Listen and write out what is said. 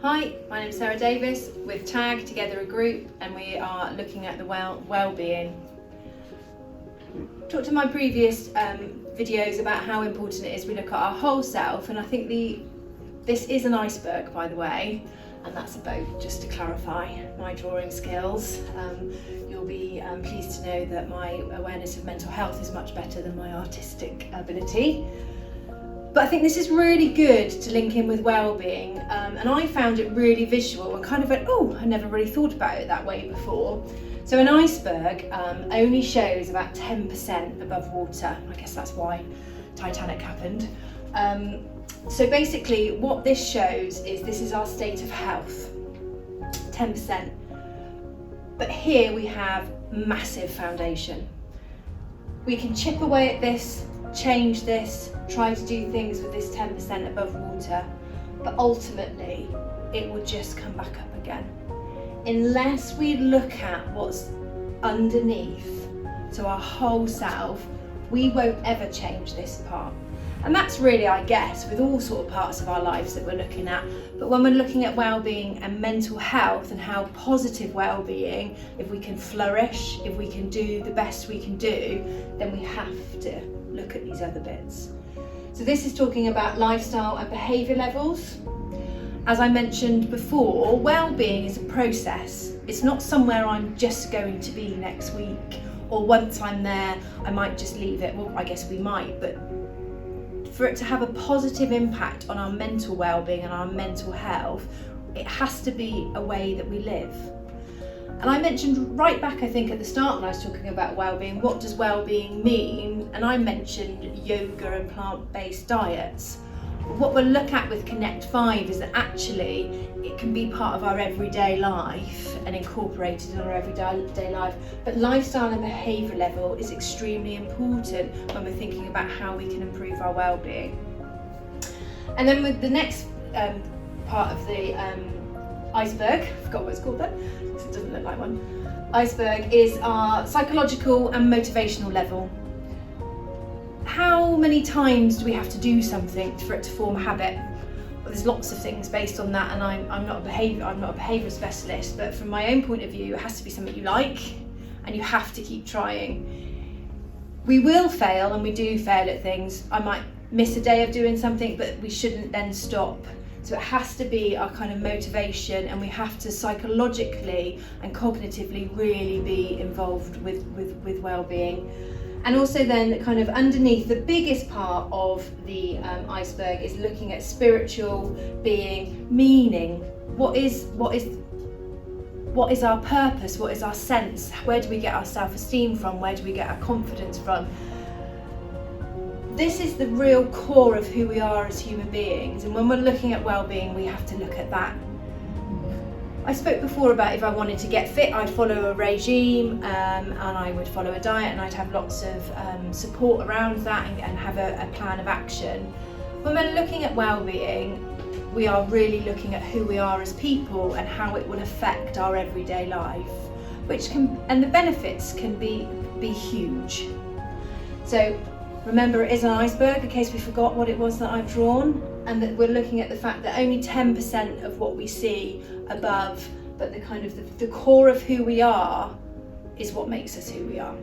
Hi, my name is Sarah Davis with TAG, Together a Group, and we are looking at the well-being. Talked in my previous videos about how important it is we look at our whole self, and I think this is an iceberg, by the way, and that's a boat, just to clarify my drawing skills. You'll be pleased to know that my awareness of mental health is much better than my artistic ability. But I think this is really good to link in with well-being, and I found it really visual and kind of went, oh, I never really thought about it that way before. So an iceberg only shows about 10% above water. I guess that's why Titanic happened. So basically what this shows is this is our state of health, 10%. But here we have massive foundation. We can chip away at this, change this, try to do things with this 10% above water, but ultimately it will just come back up again. Unless we look at what's underneath, so our whole self, we won't ever change this part. And that's really, I guess, with all sort of parts of our lives that we're looking at. But when we're looking at well-being and mental health and how positive well-being, if we can flourish, if we can do the best we can do, then we have to look at these other bits. So this is talking about lifestyle and behaviour levels. As I mentioned before, well-being is a process. It's not somewhere I'm just going to be next week, or once I'm there, I might just leave it. Well, I guess we might, but for it to have a positive impact on our mental well-being and our mental health, it has to be a way that we live. And I mentioned right back, I think, at the start when I was talking about well-being, what does well-being mean? And I mentioned yoga and plant-based diets. But what we'll look at with Connect 5 is that actually it can be part of our everyday life and incorporated in our everyday life. But lifestyle and behaviour level is extremely important when we're thinking about how we can improve our well-being. And then with the next part of the iceberg, I forgot what it's called then, because it doesn't look like one. Iceberg is our psychological and motivational level. How many times do we have to do something for it to form a habit? Well, there's lots of things based on that, and I'm not a behaviour specialist, but from my own point of view, it has to be something you like, and you have to keep trying. We will fail, and we do fail at things. I might miss a day of doing something, but we shouldn't then stop. So it has to be our kind of motivation, and we have to psychologically and cognitively really be involved with well-being. And also then kind of underneath, the biggest part of the iceberg is looking at spiritual being, meaning. What is our purpose? What is our sense? Where do we get our self-esteem from? Where do we get our confidence from? This is the real core of who we are as human beings, and when we're looking at well-being, we have to look at that. I spoke before about if I wanted to get fit, I'd follow a regime, and I would follow a diet, and I'd have lots of support around that and have a plan of action. When we're looking at well-being, we are really looking at who we are as people and how it will affect our everyday life, and the benefits can be huge. So remember, it is an iceberg, in case we forgot what it was that I've drawn, and that we're looking at the fact that only 10% of what we see above, but the core of who we are is what makes us who we are.